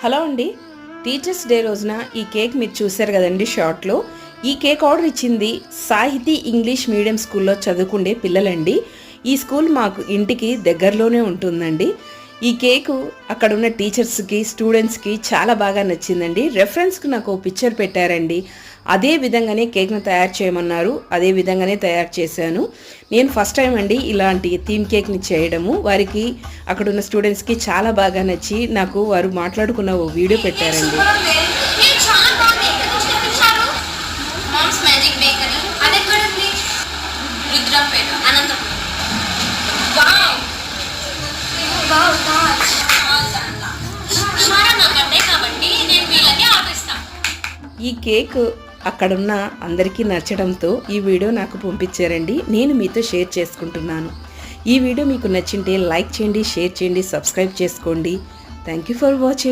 Hello అండి, teachers day రోజున ఈ కేక్ మీరు చూశారు కదండి షార్ట్లో. ఈ కేక్ ఆర్డర్ ఇచ్చింది సాహితీ ఇంగ్లీష్ మీడియం స్కూల్లో చదువుకునే పిల్లలండి. ఈ స్కూల్ మాకు ఇంటికి దగ్గరలోనే ఉంటుందండి. ఈ కేకు అక్కడ ఉన్న టీచర్స్కి స్టూడెంట్స్కి చాలా బాగా నచ్చిందండి. రెఫరెన్స్కి నాకు ఓ పిక్చర్ పెట్టారండి. అదే విధంగానే కేక్ను తయారు చేయమన్నారు. అదే విధంగానే తయారు చేశాను. నేను ఫస్ట్ టైం అండి ఇలాంటి థీమ్ కేక్ని చేయడము. వారికి అక్కడ ఉన్న స్టూడెంట్స్కి చాలా బాగా నచ్చి నాకు వారు మాట్లాడుకున్న ఓ వీడియో పెట్టారండి. ఈ కేక్ అక్కడున్న అందరికీ నచ్చడంతో ఈ వీడియో నాకు పంపించారండి. నేను మీతో షేర్ చేసుకుంటున్నాను. ఈ వీడియో మీకు నచ్చింటే లైక్ చేయండి, షేర్ చేయండి, సబ్స్క్రైబ్ చేసుకోండి. Thank you for watching.